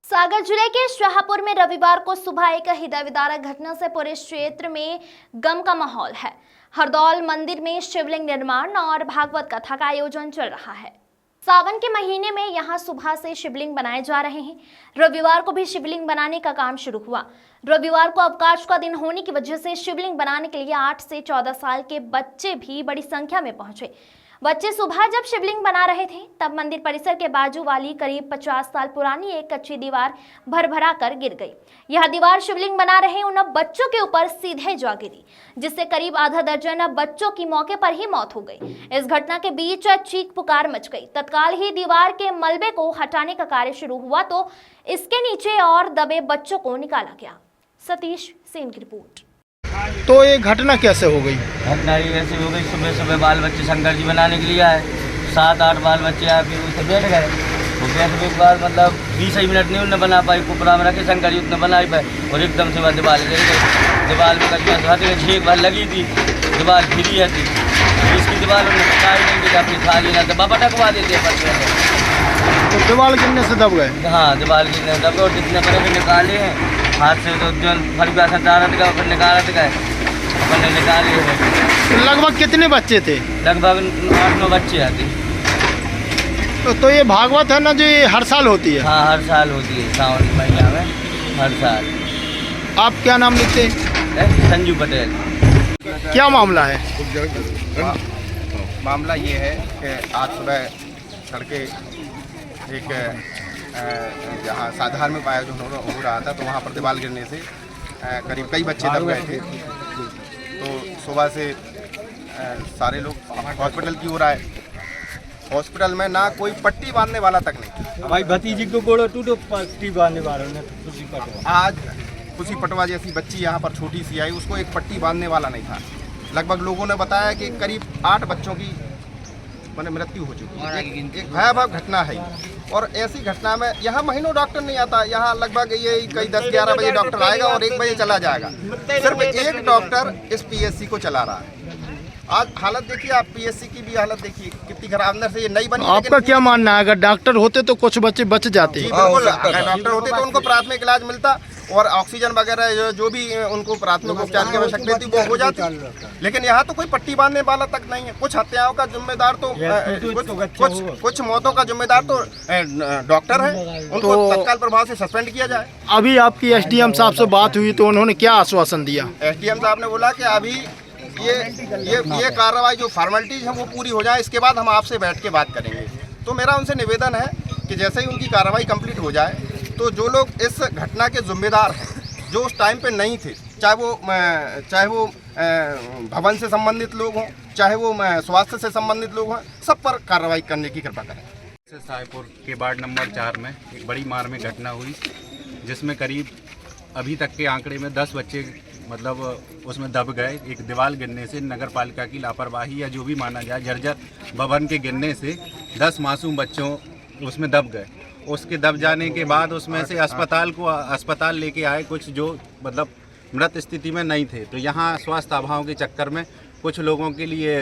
सागर जिले के शाहपुर में रविवार को सुबह एक हृदय विदारक घटना से पूरे क्षेत्र में गम का माहौल है। हरदौल मंदिर में शिवलिंग निर्माण और भागवत कथा का आयोजन चल रहा है। सावन के महीने में यहां सुबह से शिवलिंग बनाए जा रहे हैं। रविवार को भी शिवलिंग बनाने का काम शुरू हुआ। रविवार को अवकाश का दिन होने की वजह से शिवलिंग बनाने के लिए 8 से 14 साल के बच्चे भी बड़ी संख्या में पहुंचे। बच्चे सुबह जब शिवलिंग बना रहे थे तब मंदिर परिसर के बाजू वाली करीब 50 साल पुरानी एक कच्ची दीवार भरभरा कर गिर गई। यह दीवार शिवलिंग बना रहे उन बच्चों के ऊपर सीधे जा गिरी, जिससे करीब आधा दर्जन बच्चों की मौके पर ही मौत हो गई। इस घटना के बीच चीख पुकार मच गई। तत्काल ही दीवार के मलबे को हटाने का कार्य शुरू हुआ तो इसके नीचे और दबे बच्चों को निकाला गया। सतीश सेन की रिपोर्ट। तो ये घटना कैसे हो गई? घटना ये ऐसे हो गई, सुबह सुबह बाल बच्चे शंकर जी बनाने के लिए आए, 7-8 बाल बच्चे आए, फिर उसे बैठ गए। वो बैठने के बाद मतलब 20 मिनट नहीं उन्हें बना पाई, कुपरा में रखे शंकर जी उतने बना पाए और एकदम से वह दीवार गिर गई। दीवार में कच्चियाँ हट गई, 6 बार लगी थी, दीवार घिरी है थी। इसकी दीवार उन्हें बताई नहीं कि अपनी खाली ना तो बाबा टकवा देते बच्चे। तो दीवार गिरने से दब गए? हाँ, दीवार गिरने से दब गए और जितने बड़े भी निकाले हैं हाथ से, तो जो फल से डालत गए फिर निकालत गए, अपने निकाले हैं। लगभग कितने बच्चे थे? लगभग 8-9 बच्चे आते। तो ये भागवत है ना जो ये हर साल होती है? हाँ, हर साल होती है सावन के महीना में, हर साल। आप क्या नाम लिखते हैं? संजू पटेल। क्या मामला है? मामला ये है कि आज सुबह सड़के एक जहाँ साधारण में पाया जो हो रहा था, तो वहाँ पर दीवार गिरने से करीब कई बच्चे दब गए थे। तो सुबह से सारे लोग हॉस्पिटल की ओर आए। हॉस्पिटल में ना कोई पट्टी बांधने वाला तक नहीं। हमारी भतीजी को गोड़ो टूटो, पट्टी बांधने वाला ने खुशी पटवा। आज खुशी पटवा जैसी बच्ची यहाँ पर छोटी सी आई, उसको एक पट्टी बांधने वाला नहीं था। लगभग लोगों ने बताया कि करीब 8 बच्चों की मृत्यु हो चुकी है। एक भयावह घटना है और ऐसी घटना में यहाँ महीनों डॉक्टर नहीं आता। यहाँ लगभग ये कई 10-11 बजे डॉक्टर आएगा और 1 बजे चला जाएगा। सिर्फ एक डॉक्टर इस पीएससी को चला रहा है। आज हालत देखिए आप, पीएससी की भी हालत देखिए कितनी खराब। अंदर से ये नई बनी। आपका क्या मानना है, अगर डॉक्टर होते तो कुछ बच्चे बच जाते? बिल्कुल, अगर डॉक्टर होते तो उनको प्राथमिक इलाज मिलता और ऑक्सीजन वगैरह जो भी उनको प्राथमिक उपचार की आवश्यकता थी वो हो जाती। लेकिन यहाँ तो कोई पट्टी बांधने वाला तक नहीं है। कुछ हत्याओं का जिम्मेदार तो कुछ मौतों का जिम्मेदार तो डॉक्टर है, उनको तत्काल प्रभाव से सस्पेंड किया जाए। अभी आपकी एसडीएम साहब से बात हुई तो उन्होंने क्या आश्वासन दिया? एसडीएम साहब ने बोला कि अभी ये कार्रवाई जो फॉर्मेलिटीज है वो पूरी हो जाए, इसके बाद हम आपसे बैठ के बात करेंगे। तो मेरा उनसे निवेदन है कि जैसे ही उनकी कार्रवाई कंप्लीट हो जाए तो जो लोग इस घटना के जिम्मेदार हैं, जो उस टाइम पे नहीं थे, चाहे वो भवन से संबंधित लोग हों, चाहे वो स्वास्थ्य से संबंधित लोग हों, सब पर कार्रवाई करने की कृपा करें। शाहपुर के वार्ड नंबर 4 में एक बड़ी मार्मिक घटना हुई, जिसमें करीब अभी तक के आंकड़े में 10 बच्चे मतलब उसमें दब गए। एक दीवार गिरने से, नगर पालिका की लापरवाही या जो भी माना जाए, जर्जर भवन के गिरने से 10 मासूम बच्चों उसमें दब गए। उसके दब जाने के बाद उसमें से अस्पताल लेके आए कुछ जो मतलब मृत स्थिति में नहीं थे। तो यहाँ स्वास्थ्य अभाव के चक्कर में कुछ लोगों के लिए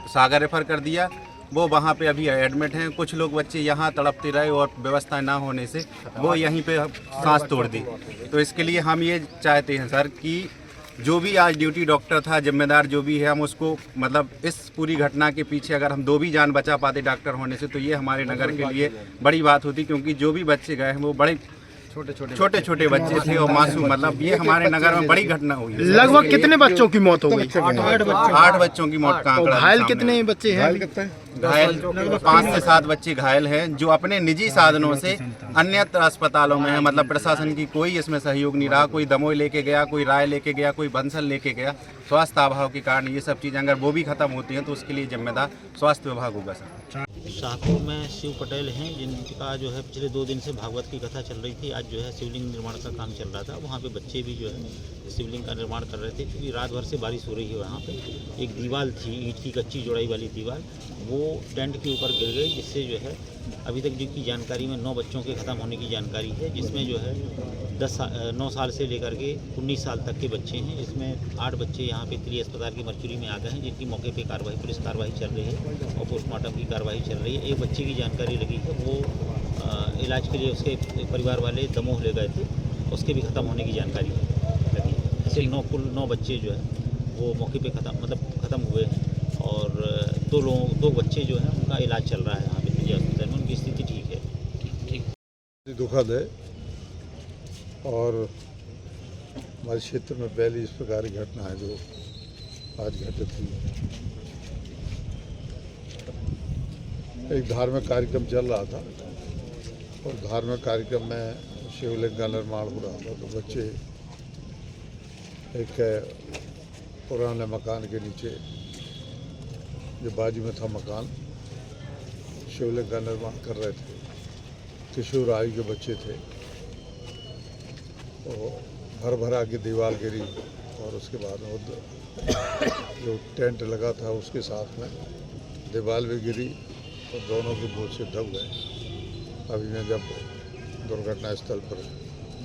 सागर रेफर कर दिया, वो वहाँ पे अभी एडमिट हैं। कुछ लोग बच्चे यहाँ तड़पते रहे और व्यवस्था ना होने से वो यहीं पे सांस तोड़ दी। तो इसके लिए हम ये चाहते हैं सर कि जो भी आज ड्यूटी डॉक्टर था, जिम्मेदार जो भी है, हम उसको मतलब इस पूरी घटना के पीछे अगर हम 2 भी जान बचा पाते डॉक्टर होने से तो ये हमारे नगर के लिए बड़ी बात होती, क्योंकि जो भी बच्चे गए हैं वो बड़े छोटे बच्चे थे और मासूम। मतलब ये हमारे नगर में बड़ी घटना हुई। लगभग कितने बच्चों की मौत हो गई? 8 बच्चों की मौत का आंकड़ा। घायल कितने बच्चे हैं? घायल 5 से 7 बच्चे घायल हैं, जो अपने निजी साधनों से अन्यत्र अस्पतालों में है। मतलब प्रशासन की कोई इसमें सहयोग नहीं रहा। कोई दमोई लेके गया, कोई राय लेके गया, कोई बंसल लेके गया। स्वास्थ्य अभाव के कारण ये सब चीज़ें अगर वो भी खत्म होती हैं तो उसके लिए जिम्मेदार स्वास्थ्य विभाग होगा सर। शाहपुर में शिव पटेल हैं, जिनका जो है पिछले 2 दिन से भागवत की कथा चल रही थी। आज जो है शिवलिंग निर्माण का काम चल रहा था। वहाँ पे बच्चे भी जो है शिवलिंग का निर्माण कर रहे थे, क्योंकि रात भर से बारिश हो रही है। वहाँ पे एक दीवार थी, ईंट की कच्ची जोड़ाई वाली दीवार, वो टेंट के ऊपर गिर गए, जिससे जो है अभी तक जिनकी जानकारी में 9 बच्चों के ख़त्म होने की जानकारी है, जिसमें जो है 9 साल से लेकर के 19 साल तक के बच्चे हैं। इसमें 8 बच्चे यहाँ पे त्रि अस्पताल की मर्चुरी में आ गए हैं, जिनकी मौके पे पुलिस कार्रवाई चल रही है और पोस्टमार्टम की कार्रवाई चल रही है। एक बच्चे की जानकारी लगी है, वो इलाज के लिए उसके परिवार वाले दमोह ले गए थे, उसके भी ख़त्म होने की जानकारी लगी है। ऐसे कुल 9 बच्चे जो है वो मौके पे ख़त्म हुए हैं और 2 बच्चे जो हैं उनका इलाज चल रहा है यहाँ पे त्रि अस्पताल में, उनकी स्थिति ठीक है। दुखद है और हमारे क्षेत्र में पहली इस प्रकार की घटना है जो आज घटित हुई। एक धार्मिक कार्यक्रम चल रहा था और धार्मिक कार्यक्रम में शिवलिंग का निर्माण हो रहा था, तो बच्चे एक पुराने मकान के नीचे जो बाजू में था मकान, शिवलिंग का निर्माण कर रहे थे। किशोर आयु के बच्चे थे, तो भर भरा की दीवार गिरी और उसके बाद जो टेंट लगा था उसके साथ में दीवार भी गिरी और दोनों के बोझ से दब गए। अभी मैं जब दुर्घटना स्थल पर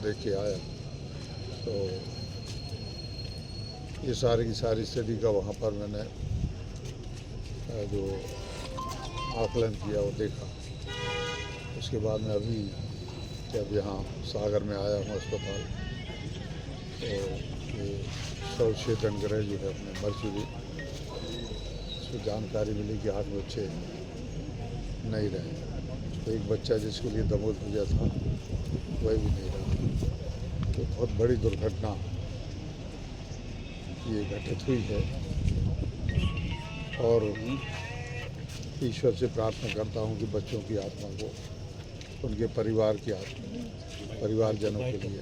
देख के आया तो ये सारी की सारी स्थिति का वहाँ पर मैंने जो आकलन किया वो देखा। उसके बाद में अभी जब यहाँ सागर में आया हूँ अस्पताल, तो ये शवचेतन ग्रह जो है अपने मर्चुरी, उसको जानकारी मिली कि 8 बच्चे नहीं रहे। तो एक बच्चा जिसके लिए दमोह भेजा था वह भी नहीं रहा। तो बहुत बड़ी दुर्घटना ये घटित हुई है और ईश्वर से प्रार्थना करता हूँ कि बच्चों की आत्मा को, उनके परिवार की आत्मा, परिवारजनों के लिए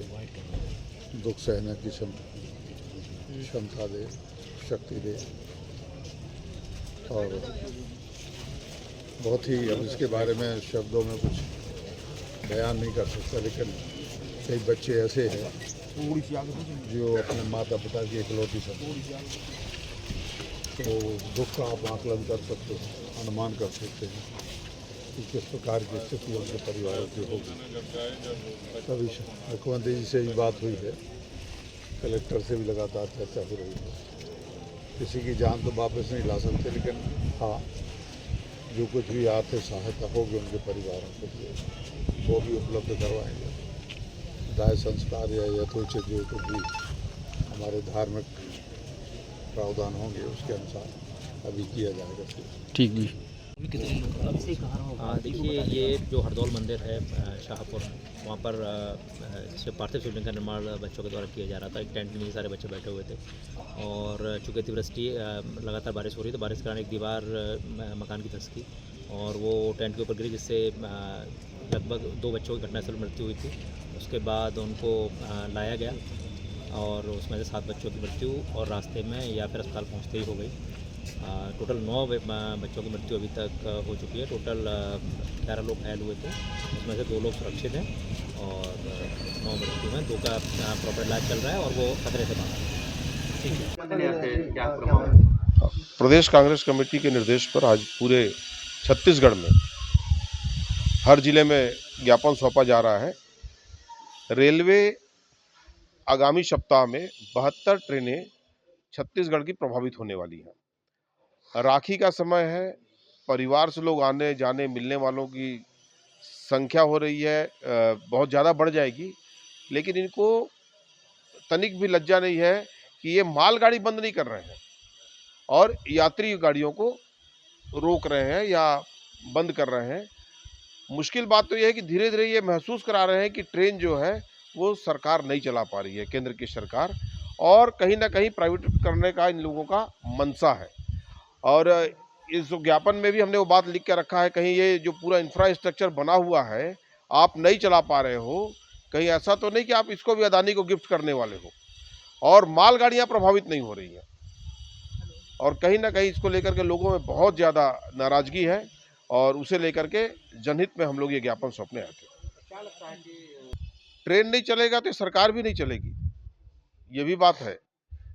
दुख सहने की क्षमता दे, शक्ति दे। और बहुत ही, अब इसके बारे में शब्दों में कुछ बयान नहीं कर सकता, लेकिन कई बच्चे ऐसे हैं जो अपने माता पिता की इकलौती संतान, तो दुख का आप आकलन कर सकते हैं, अनुमान कर सकते हैं कि किस प्रकार की स्थिति उनके परिवारों की होगी। तभी मुख्यमंत्री जी से भी बात हुई है, कलेक्टर से भी लगातार चर्चा हो रही है। किसी की जान तो वापस नहीं ला सकते, लेकिन हाँ, जो कुछ भी आर्थिक सहायता होगी उनके परिवारों के लिए वो भी उपलब्ध करवाएंगे। दाह संस्कार या यथोचित जो कुछ भी हमारे धार्मिक प्रावधान होंगे उसके अनुसार अभी किया जाएगा। ठीक भी देखिए, ये जो हरदौल मंदिर है शाहपुर, वहाँ पर जैसे पार्थिव शिवलिंग का निर्माण बच्चों के द्वारा किया जा रहा था। एक टेंट में ये सारे बच्चे बैठे हुए थे और चूँकि अतिवृष्टि लगातार बारिश हो रही थी, बारिश के कारण एक दीवार मकान की धंस की और वो टेंट के ऊपर गिरी, जिससे लगभग 2 बच्चों की घटनास्थल मृत्यु हुई थी। उसके बाद उनको लाया गया और उसमें से 7 बच्चों की मृत्यु और रास्ते में या फिर अस्पताल पहुँचते ही हो गई। टोटल 9 बच्चों की मृत्यु अभी तक हो चुकी है। टोटल 11 लोग घायल हुए थे, उसमें से 2 लोग सुरक्षित हैं और 9 मृत्यु हैं। 2 का प्रॉपर इलाज चल रहा है और वो खतरे से बाहर है। प्रदेश कांग्रेस कमेटी के निर्देश पर आज पूरे छत्तीसगढ़ में हर जिले में ज्ञापन सौंपा जा रहा है। रेलवे आगामी सप्ताह में 72 ट्रेनें छत्तीसगढ़ की प्रभावित होने वाली हैं। राखी का समय है, परिवार से लोग आने जाने मिलने वालों की संख्या हो रही है, बहुत ज़्यादा बढ़ जाएगी, लेकिन इनको तनिक भी लज्जा नहीं है कि ये मालगाड़ी बंद नहीं कर रहे हैं और यात्री गाड़ियों को रोक रहे हैं या बंद कर रहे हैं। मुश्किल बात तो यह है कि धीरे धीरे ये महसूस करा रहे हैं कि ट्रेन जो है वो सरकार नहीं चला पा रही है, केंद्र की सरकार, और कहीं ना कहीं प्राइवेट करने का इन लोगों का मनसा है। और इस ज्ञापन में भी हमने वो बात लिख के रखा है, कहीं ये जो पूरा इंफ्रास्ट्रक्चर बना हुआ है आप नहीं चला पा रहे हो, कहीं ऐसा तो नहीं कि आप इसको भी अदानी को गिफ्ट करने वाले हो। और मालगाड़ियाँ प्रभावित नहीं हो रही हैं और कहीं ना कहीं इसको लेकर के लोगों में बहुत ज़्यादा नाराज़गी है और उसे लेकर के जनहित में हम लोग ये ज्ञापन सौंपने आए थे। ट्रेन नहीं चलेगा तो सरकार भी नहीं चलेगी, ये भी बात है।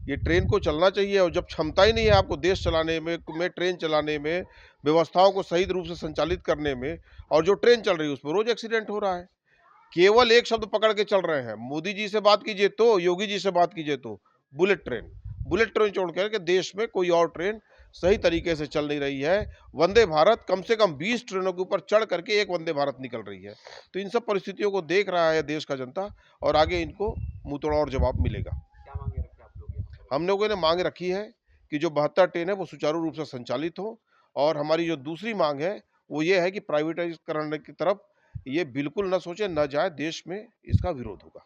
ये ट्रेन को चलना चाहिए, और जब क्षमता ही नहीं है आपको देश चलाने में ट्रेन चलाने में, व्यवस्थाओं को सही रूप से संचालित करने में, और जो ट्रेन चल रही है उसमें रोज एक्सीडेंट हो रहा है। केवल एक शब्द पकड़ के चल रहे हैं। मोदी जी से बात कीजिए तो, योगी जी से बात कीजिए तो, बुलेट ट्रेन छोड़ कर देश में कोई और ट्रेन सही तरीके से चल नहीं रही है। वंदे भारत कम से कम 20 ट्रेनों के ऊपर चढ़ करके एक वंदे भारत निकल रही है। तो इन सब परिस्थितियों को देख रहा है देश का जनता, और आगे इनको मुंहतोड़ और जवाब मिलेगा। हम लोगों ने मांग रखी है कि जो 72 ट्रेन है वो सुचारू रूप से संचालित हो, और हमारी जो दूसरी मांग है वो ये है कि प्राइवेटाइज करने की तरफ ये बिल्कुल न सोचे, न जाए। देश में इसका विरोध होगा।